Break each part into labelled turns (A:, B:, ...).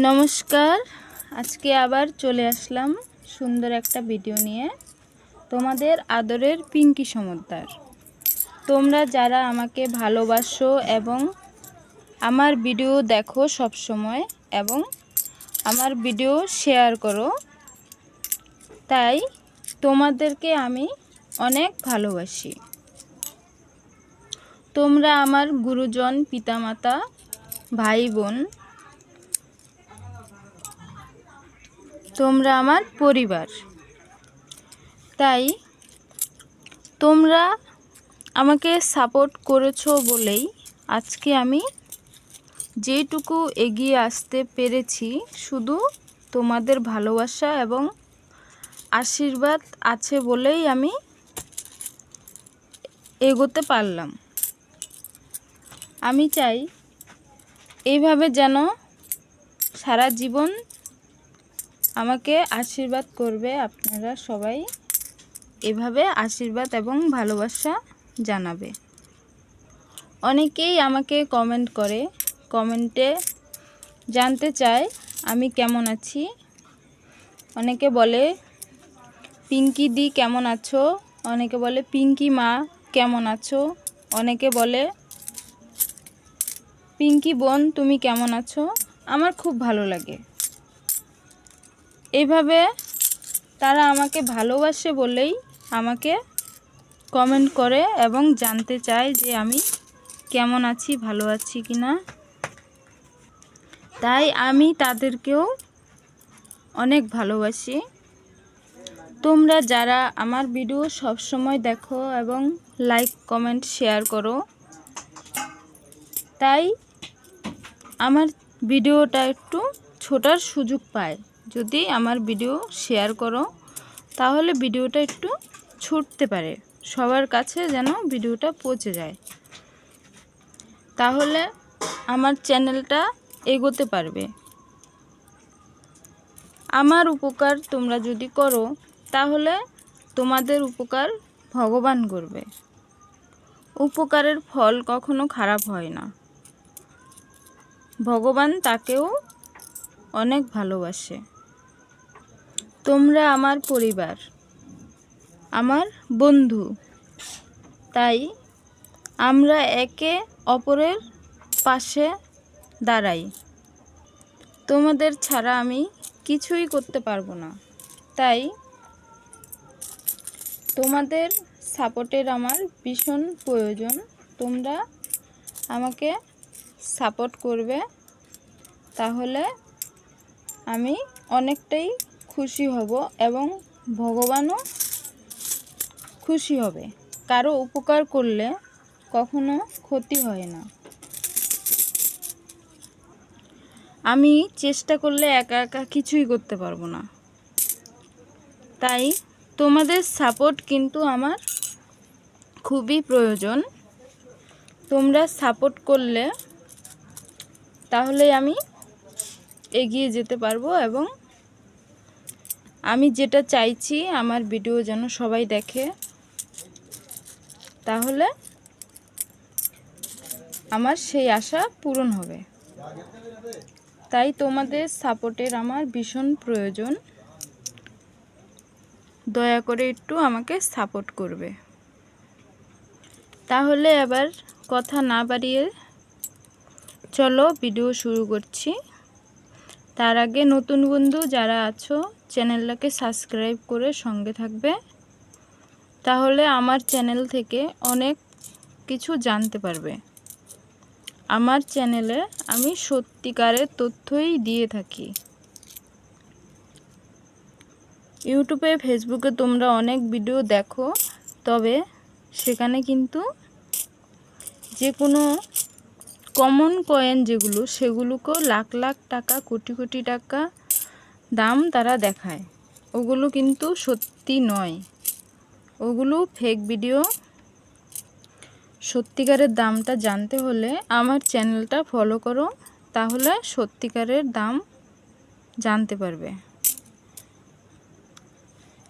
A: নমস্কার। আজকে আবার চলে আসলাম সুন্দর একটা ভিডিও নিয়ে, তোমাদের আদরের পিঙ্কি সমদ্দার। তোমরা যারা আমাকে ভালোবাসো এবং আমার ভিডিও দেখো সব সময় এবং আমার ভিডিও শেয়ার করো, তাই তোমাদেরকে আমি অনেক ভালোবাসি। তোমরা আমার গুরুজন, পিতামাতা, ভাই বোন, তোমরা আমার পরিবার। তাই তোমরা আমাকে সাপোর্ট করেছো বলেই আজকে আমি যেটুকু এগিয়ে আসতে পেরেছি, শুধু তোমাদের ভালোবাসা এবং আশীর্বাদ আছে বলেই আমি এগোতে পারলাম। আমি চাই এইভাবে যেন সারা জীবন আমাকে আশীর্বাদ করবে। আপনারা সবাই এভাবে আশীর্বাদ এবং ভালোবাসা জানাবে। অনেকেই আমাকে কমেন্ট করে, কমেন্টে জানতে চায় আমি কেমন আছি। অনেকে বলে পিঙ্কি দি কেমন আছো, অনেকে বলে পিঙ্কি মা কেমন আছো, অনেকে বলে পিঙ্কি বোন তুমি কেমন আছো। আমার খুব ভালো লাগে। এইভাবে তারা আমাকে ভালোবাসে বলেই আমাকে কমেন্ট করে এবং জানতে চায় যে আমি কেমন আছি, ভালো আছি কি না। তাই আমি তাদেরকেও অনেক ভালোবাসি। তোমরা যারা আমার ভিডিও সব সময় দেখো এবং লাইক, কমেন্ট, শেয়ার করো, তাই আমার ভিডিওটা একটু ছোটার সুযোগ পায়। যদি আমার ভিডিও শেয়ার করো তাহলে ভিডিওটা একটু ছুটতে পারে, সবার কাছে যেন ভিডিওটা পৌঁছে যায়, তাহলে আমার চ্যানেলটা এগোতে পারবে। আমার উপকার তোমরা যদি করো তাহলে তোমাদের উপকার ভগবান করবে। উপকারের ফল কখনো খারাপ হয় না। ভগবান তাকেও অনেক ভালোবাসে। তোমরা আমার পরিবার, আমার বন্ধু, তাই আমরা একে অপরের পাশে দাঁড়াই। তোমাদের ছাড়া আমি কিছুই করতে পারবো না। তাই তোমাদের সাপোর্টের আমার ভীষণ প্রয়োজন। তোমরা আমাকে সাপোর্ট করবে, তাহলে আমি অনেকটাই খুশি হব এবং ভগবানও খুশি হবে। কারো উপকার করলে কখনো ক্ষতি হয় না। আমি চেষ্টা করলে একা একা কিছুই করতে পারবো না। তাই তোমাদের সাপোর্ট কিন্তু আমার খুবই প্রয়োজন। তোমরা সাপোর্ট করলে তাহলে আমি এগিয়ে যেতে পারবো এবং আমি যেটা চাইছি আমার ভিডিও যেন সবাই দেখে, তাহলে আমার সেই আশা পূরণ হবে। তাই তোমাদের সাপোর্টের আমার ভীষণ প্রয়োজন। দয়া করে একটু আমাকে সাপোর্ট করবে। তাহলে এবার কথা না বাড়িয়ে চলো ভিডিও শুরু করছি। তার আগে নতুন বন্ধু যারা আছো চ্যানেলটাকে সাবস্ক্রাইব করে সঙ্গে থাকবে, তাহলে আমার চ্যানেল থেকে অনেক কিছু জানতে পারবে। আমার চ্যানেলে আমি সত্যিকারের তথ্যই দিয়ে থাকি। ইউটিউবে, ফেসবুকে তোমরা অনেক ভিডিও দেখো, তবে সেখানে কিন্তু যে কোনো কমন কয়েন যেগুলো, সেগুলোকেও লাখ লাখ টাকা, কোটি কোটি টাকা দাম তারা দেখায়। ওগুলো কিন্তু সত্যি নয়, ওগুলো ফেক ভিডিও। সত্যিকারের দামটা জানতে হলে আমার চ্যানেলটা ফলো করো, তাহলে সত্যিকারের দাম জানতে পারবে।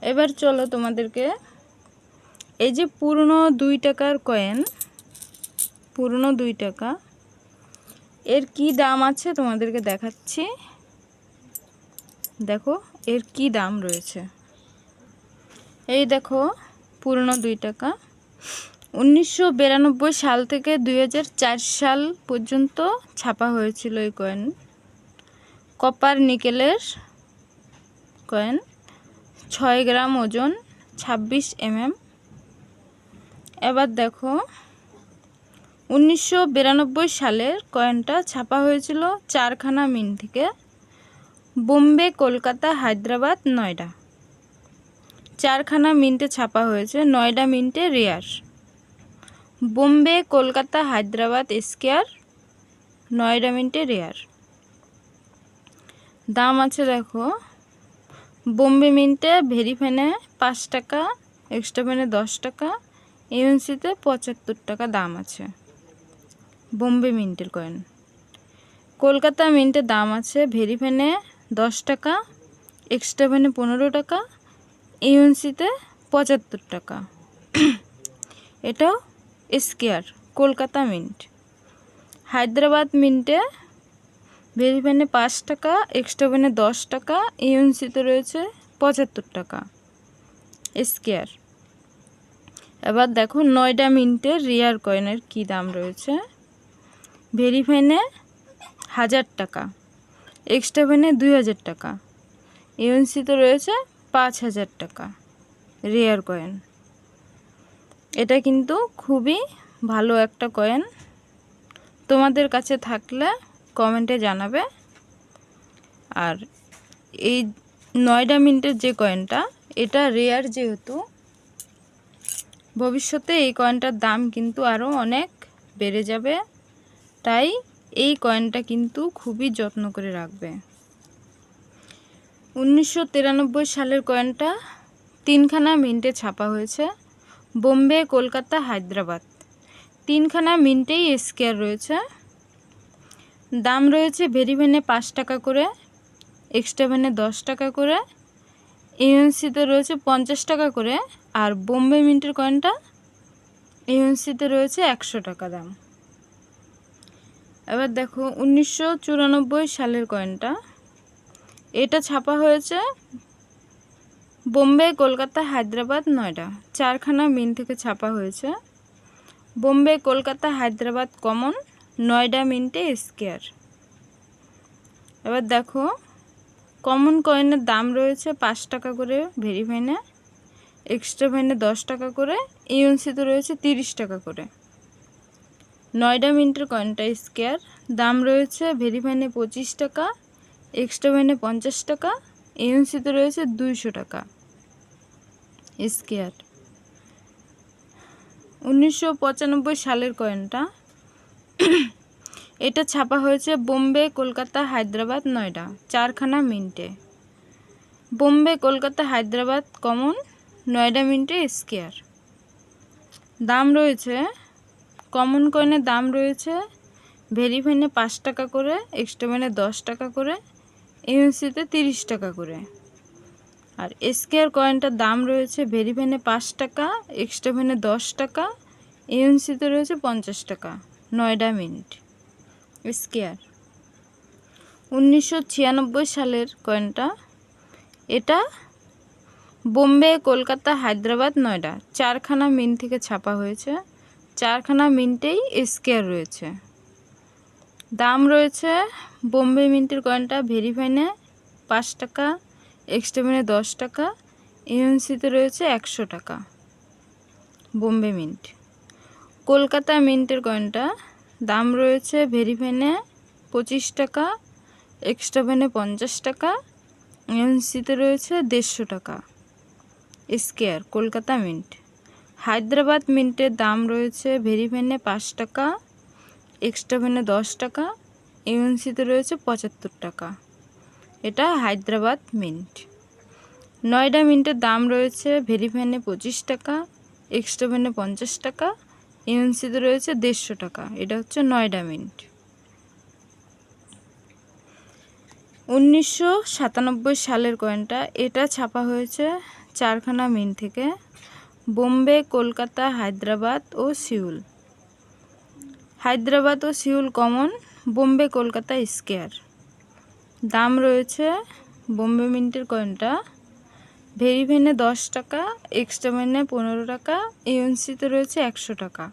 A: এবার চলো তোমাদেরকে এই যে পুরনো 2 টাকার কয়েন, পুরনো 2 টাকা, এর কি দাম আছে তোমাদেরকে দেখাচ্ছি। দেখো এর কি দাম রয়েছে। এই দেখো পুরনো 2 টাকা, 1992 সাল থেকে 2004 সাল পর্যন্ত ছাপা হয়েছিল এই কয়েন। কপার নিকেলের কয়েন, 6 গ্রাম ওজন, 26 mm। এবার দেখো 1992 সালের কয়েনটা ছাপা হয়েছিল 4খানা মিন্ট থেকে, বোম্বে, কলকাতা, হায়দ্রাবাদ, নয়ডা। 4খানা মিন্টে ছাপা হয়েছে, 9টা মিন্টে রেয়ার। বোম্বে, কলকাতা, হায়দ্রাবাদ স্কয়ার, 9টা মিন্টে রেয়ার। দাম আছে দেখো, বোম্বে মিন্টে ভেরিফাইনে 5 টাকা, এক্সট্রা পেনে 10 টাকা, ইউএনসিতে 75 টাকা দাম আছে বোম্বে মিন্টের কয়েন। কলকাতা মিন্টের দাম আছে ভেরিফাইনে 10 টাকা, এক্সট্রা পেনে 15 টাকা, ইউএনসিতে 75 টাকা। এটাও স্কয়ার কলকাতা মিন্ট। হায়দ্রাবাদ মিন্টে ভেরিফাইনে 5 টাকা, এক্সট্রা পেনে 10 টাকা, ইউএনসিতে রয়েছে 75 টাকা স্কয়ার। এবার দেখো 9টা মিন্টের রিয়ার কয়েনের কি দাম রয়েছে। ভেরিফাইনে 1000 টাকা, এক্সট্রা পেনে 2000 টাকা, ইউএনসিতে রয়েছে 5000 টাকা রিয়ার কয়েন। এটা কিন্তু খুবই ভালো একটা কয়েন, তোমাদের কাছে থাকলে কমেন্টে জানাবে। আর এই 9টা মিন্টের যে কয়েনটা, এটা রেয়ার যেহেতু, ভবিষ্যতে এই কয়েনটার দাম কিন্তু আরও অনেক বেড়ে যাবে, তাই এই কয়েনটা কিন্তু খুবই যত্ন করে রাখবে। 1993 সালের কয়েনটা 3খানা মিন্টে ছাপা হয়েছে, বোম্বে, কলকাতা, হায়দ্রাবাদ। 3খানা মিন্টেই স্কয়ার রয়েছে। দাম রয়েছে ভেরিফাইনে 5 টাকা করে, এক্সট্রা ভ্যানে 10 টাকা করে, ইউএনসিতে রয়েছে 50 টাকা করে, আর বোম্বে মিন্টের কয়েনটা ইউএনসিতে রয়েছে 100 টাকা দাম। এবার দেখো 1994 সালের কয়েনটা, এটা ছাপা হয়েছে বোম্বে, কলকাতা, হায়দ্রাবাদ, নয়ডা। 4খানা মিন্ট থেকে ছাপা হয়েছে। বোম্বে, কলকাতা, হায়দ্রাবাদ কমন, 9টা মিন্টে স্কয়ার। এবার দেখো কমন কয়েনের দাম রয়েছে 5 টাকা করে ভেরিফাইনে, এক্সট্রা ভ্যানে 10 টাকা করে, ইউএনসিতে রয়েছে 30 টাকা করে। 9টা মিন্টের কয়েনটা স্কয়ার, দাম রয়েছে ভেরিফাইনে 25 টাকা, এক্সট্রা ভ্যানে 50 টাকা, ইউএনসিতে রয়েছে 200 টাকা স্কয়ার। 1995 সালের কয়েনটা, এটা ছাপা হয়েছে বোম্বে, কলকাতা, হায়দ্রাবাদ, নয়ডা। 4খানা মিন্টে। বোম্বে, কলকাতা, হায়দ্রাবাদ কমন, 9টা মিন্টে স্কয়ার। দাম রয়েছে, কমন কয়েনের দাম রয়েছে ভেরিফাইনে 5 টাকা করে, এক্সট্রা ভ্যানে 10 টাকা করে, ইউএনসিতে 30 টাকা করে। আর স্কয়ার কয়েনটার দাম রয়েছে ভেরিফাইনে 5 টাকা, এক্সট্রা ভ্যানে 10 টাকা, ইউএনসিতে রয়েছে 50 টাকা। 9টা মিন্ট স্কয়ার। 1996 সালের কয়েনটা, এটা বোম্বে, কলকাতা, হায়দ্রাবাদ, নয়ডা। 4খানা মিন্ট থেকে ছাপা হয়েছে। 4খানা মিন্টেই স্কয়ার রয়েছে। দাম রয়েছে বোম্বে মিন্টের কয়েনটা ভেরিফাইনে 5 টাকা, এক্সট্রা ভ্যানে 10 টাকা, ইউএনসিতে রয়েছে 100 টাকা বোম্বে মিন্ট। কলকাতা মিন্টের কয়েনটা দাম রয়েছে ভেরিফাইনে 25 টাকা, এক্সট্রা ভ্যানে 50 টাকা, ইউএনসিতে রয়েছে 150 টাকা স্কয়ার কলকাতা মিন্ট। হায়দ্রাবাদ মিন্টের দাম রয়েছে ভেরিফাইনে 5 টাকা, এক্সট্রা ভ্যানে 10 টাকা, ইউএনসিতে রয়েছে 75 টাকা। এটা হায়দ্রাবাদ মিন্ট। 9টা মিন্টের দাম রয়েছে ভেরিফাইনে 25 টাকা, এক্সট্রা ভ্যানে 50 টাকা, ইউএনসিতে রয়েছে 150 টাকা। এটা হচ্ছে 9টা মিন্ট। 1997 সালের কয়েনটা, এটা ছাপা হয়েছে 4খানা মিন্ট থেকে, বোম্বে, কলকাতা, হায়দ্রাবাদ ও সিউল। হায়দ্রাবাদ ও Seoul common, Bombay, Kolkata square. দাম রয়েছে বোম্বে মিন্টের কয়েনটা ভেরি ভেনে 10 টাকা, এক্সট্রা ভেনে 15 টাকা, ইউএনসিতে রয়েছে 100 টাকা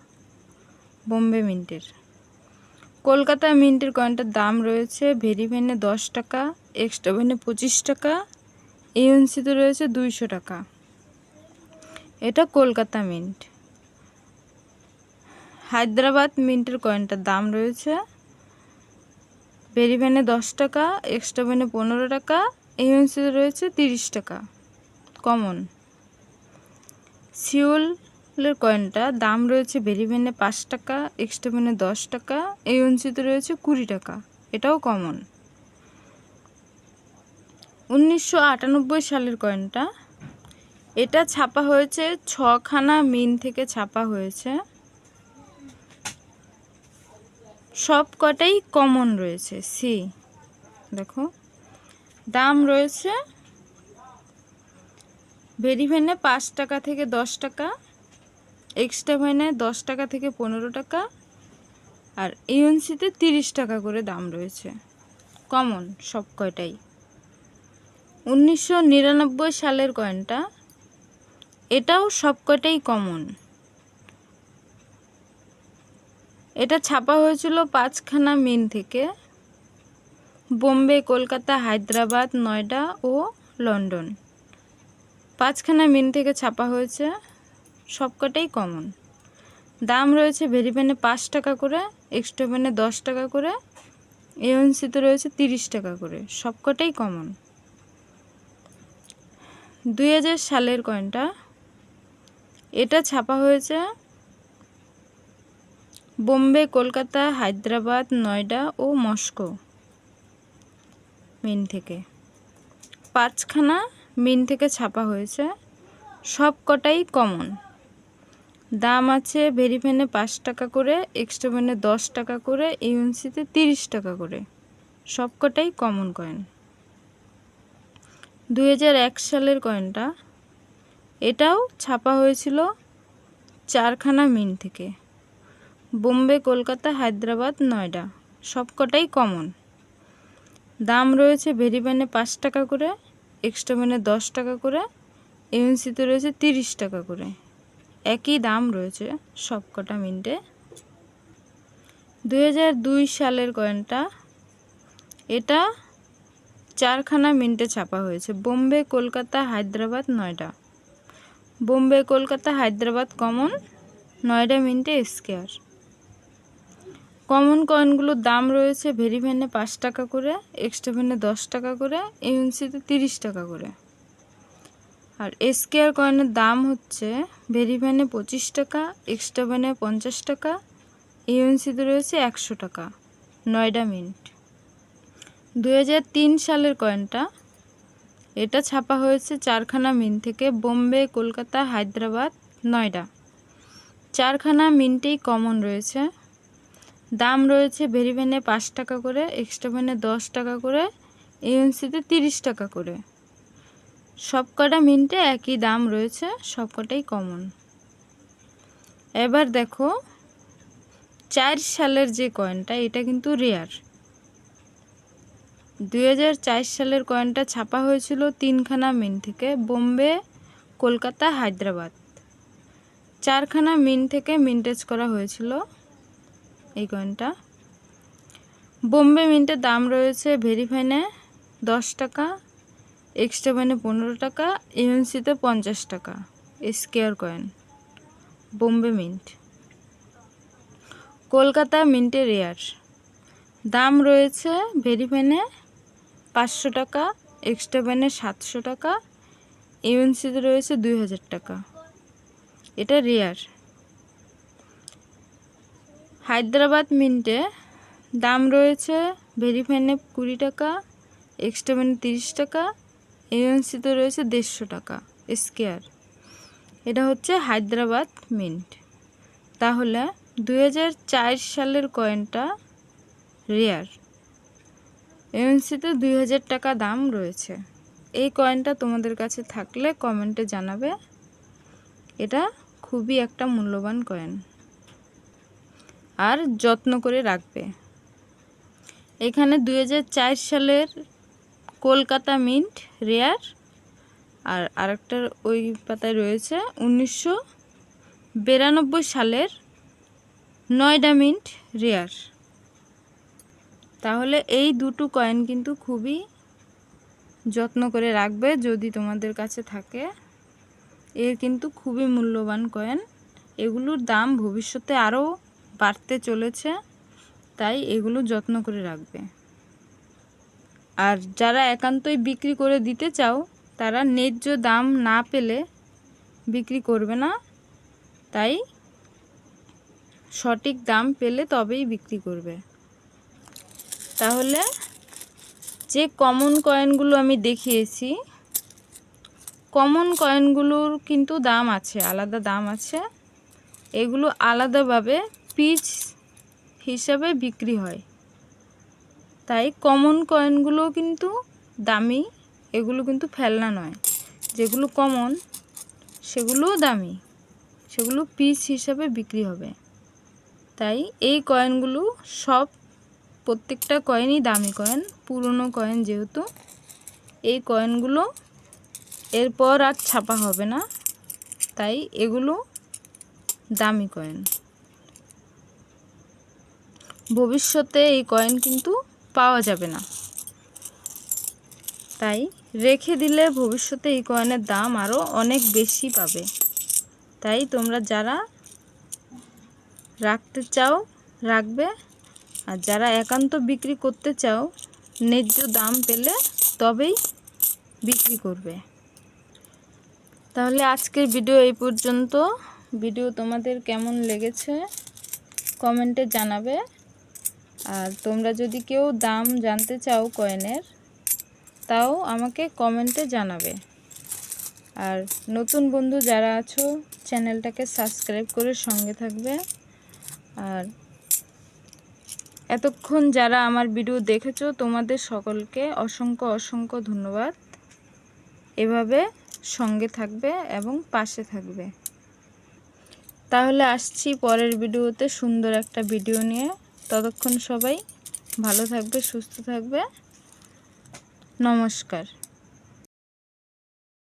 A: বোম্বে মিন্টের। কলকাতা মিন্টের কয়েনটার দাম রয়েছে ভেরি ভেনে 10 টাকা, এক্সট্রা ভেনে 25 টাকা, ইউএনসিতে রয়েছে 200 টাকা। এটা কলকাতা মিন্ট। হায়দ্রাবাদ মিন্টের কয়েনটার দাম রয়েছে ভেরি ভেনে 10 টাকা, এক্সট্রা ভেনে 15 টাকা, ইউএনসিতে রয়েছে 30 টাকা কমন। সিওলের কয়েনটা দাম রয়েছে ভেরি ভেনে 5 টাকা, এক্সট্রা ভেনে 10 টাকা, ইউএনসিতে রয়েছে 20 টাকা, এটাও কমন। 1998 সালের কয়েনটা, এটা ছাপা হয়েছে 6খানা মিন থেকে ছাপা হয়েছে, সব কটাই কমন রয়েছে। সি দেখো, দাম রয়েছে ভেরি ভেনে 5 টাকা থেকে 10 টাকা, এক্সট্রা ভেনে 10 টাকা থেকে 15 টাকা, আর ইউএনসিতে 30 টাকা করে দাম রয়েছে, কমন সব কয়টাই। 1999 সালের কয়েনটা, এটাও সব কয়টাই কমন। এটা ছাপা হয়েছিল 5খানা মিন থেকে, বোম্বে, কলকাতা, হায়দ্রাবাদ, নয়ডা ও লন্ডন। 5খানা মিন থেকে ছাপা হয়েছে, সব কটাই কমন। দাম রয়েছে ভেরি ভেনে 5 টাকা করে, এক্সট্রা ভেনে 10 টাকা করে, ইউএনসিতে রয়েছে 30 টাকা করে, সব কটাই কমন। 2000 সালের কয়েনটা, এটা ছাপা হয়েছে বোম্বে, কলকাতা, হায়দ্রাবাদ, নয়ডা ও মস্কো মিন থেকে। 5খানা মিন থেকে ছাপা হয়েছে, সব কটাই কমন। দাম আছে ভেরি ভেনে 5 টাকা করে, এক্সট্রা ভেনে 10 টাকা করে, ইউএনসিতে 30 টাকা করে, সব কটাই কমন কয়েন। 2001 সালের কয়েনটা, এটাও ছাপা হয়েছিল 4খানা মিন থেকে, বোম্বে, কলকাতা, হায়দ্রাবাদ, নয়ডা, সব কটাই কমন। দাম রয়েছে ভেরি ভেনে 5 টাকা করে, এক্সট্রা ভেনে 10 টাকা করে, ইউএনসিতে রয়েছে 30 টাকা করে, একই দাম রয়েছে সব কটা মিন্টে। 2002 সালের কয়েনটা, এটা 4খানা মিন্টে ছাপা হয়েছে, বোম্বে, কলকাতা, হায়দ্রাবাদ, নয়ডা। বোম্বে, কলকাতা, হায়দ্রাবাদ কমন, নয়ডা মিন্টে স্কয়ার। কমন কয়েনগুলোর দাম রয়েছে ভেরি ভেনে 5 টাকা করে, এক্সট্রা ভেনে 10 টাকা করে, ইউএনসিতে 30 টাকা করে। আর স্কয়ার কয়েনের দাম হচ্ছে ভেরি ভেনে 25 টাকা, এক্সট্রা ভেনে 50 টাকা, ইউএনসিতে রয়েছে 100 টাকা, নয়ডা মিন্ট। 2003 সালের কয়েনটা, এটা ছাপা হয়েছে 4খানা মিন থেকে, বোম্বে, কলকাতা, হায়দ্রাবাদ, নয়ডা। 4খানা মিন্টেই কমন রয়েছে। দাম রয়েছে ভেরি ভেনে 5 টাকা করে, এক্সট্রা ভেনে 10 টাকা করে, ইউএনসিতে 30 টাকা করে, সব কটা মিন্টে একই দাম রয়েছে, সব কটাই কমন। এবার দেখো 4 সালের যে কয়েনটা, এটা কিন্তু রেয়ার। 2004 সালের কয়েনটা ছাপা হয়েছিল 3খানা মিন থেকে, বোম্বে, কলকাতা, হায়দ্রাবাদ। 4খানা মিন থেকে মিন্টেজ করা হয়েছিল এই কয়েনটা। বোম্বে মিন্টের দাম রয়েছে ভেরি ভেনে 10 টাকা, এক্সট্রা ভেনে 15 টাকা, ইউএনসিতে 50 টাকা, square coin Bombay mint. Kolkata মিন্টে রেয়ার, দাম রয়েছে ভেরি ভেনে 500 টাকা, এক্সট্রা ভেনে 700 টাকা, ইউএনসিতে রয়েছে 2000 টাকা, এটা রেয়ার। হায়দ্রাবাদ মিন্টে দাম রয়েছে ভেরি ভেনে 20 টাকা, এক্সট্রা ভেনে 30 টাকা, ইউএনসিতে রয়েছে 150 টাকা, স্কয়ার। এটা হচ্ছে হায়দ্রাবাদ মিন্ট। তাহলে 2004 সালের কয়েনটা রেয়ার, ইউএনসিতে 2000 টাকা দাম রয়েছে। এই কয়েনটা তোমাদের কাছে থাকলে কমেন্টে জানাবে। এটা খুবই একটা মূল্যবান কয়েন, আর যত্ন করে রাখবে। এখানে 2004 সালের কলকাতা মিন্ট রেয়ার, আর আরেকটার ওই পাতায় রয়েছে 1992 সালের নয়ডা মিন্ট রেয়ার। তাহলে এই দুটো কয়েন কিন্তু খুবই যত্ন করে রাখবে যদি তোমাদের কাছে থাকে। এর কিন্তু খুবই মূল্যবান কয়েন, এগুলোর দাম ভবিষ্যতে আরও বাড়তে চলেছে, তাই এগুলো যত্ন করে রাখবে। আর যারা একান্তই বিক্রি করে দিতে চাও তারা ন্যায্য দাম না পেলে বিক্রি করবে না, তাই সঠিক দাম পেলে তবেই বিক্রি করবে। তাহলে যে কমন কয়েনগুলো আমি দেখিয়েছি, কমন কয়েনগুলোর কিন্তু দাম আছে, আলাদা দাম আছে। এগুলো আলাদাভাবে পিস হিসাবে বিক্রি হয়, তাই কমন কয়েনগুলো কিন্তু দামি, এগুলো কিন্তু ফেলনা নয়। যেগুলো কমন সেগুলোও দামি, সেগুলো পিস হিসাবে বিক্রি হবে। তাই এই কয়েনগুলো সব প্রত্যেকটা কয়েনই দামি কয়েন, পুরনো কয়েন যেহেতু। এই কয়েনগুলো এরপর আর ছাপা হবে না, তাই এগুলো দামি কয়েন। ভবিষ্যতে এই কয়েন কিন্তু পাওয়া যাবে না, তাই রেখে দিলে ভবিষ্যতে এই কয়েনের দাম আরও অনেক বেশি পাবে। তাই তোমরা যারা রাখতে চাও রাখবে, আর যারা একান্ত বিক্রি করতে চাও ন্যায্য দাম পেলে তবেই বিক্রি করবে। তাহলে আজকের ভিডিও এই পর্যন্ত। ভিডিও তোমাদের কেমন লেগেছে কমেন্টে জানাবে। আর তোমরা যদি কেউ দাম জানতে চাও কয়েনের, তাও আমাকে কমেন্টে জানাবে। আর নতুন বন্ধু যারা আছো চ্যানেলটাকে সাবস্ক্রাইব করে সঙ্গে থাকবে। আর এতক্ষণ যারা আমার ভিডিও দেখেছো তোমাদের সকলকে অসংখ্য অসংখ্য ধন্যবাদ। এভাবে সঙ্গে থাকবে এবং পাশে থাকবে। তাহলে আসছি পরের ভিডিওতে সুন্দর একটা ভিডিও নিয়ে। ততক্ষণ সবাই ভালো থাকবে, সুস্থ থাকবে। নমস্কার।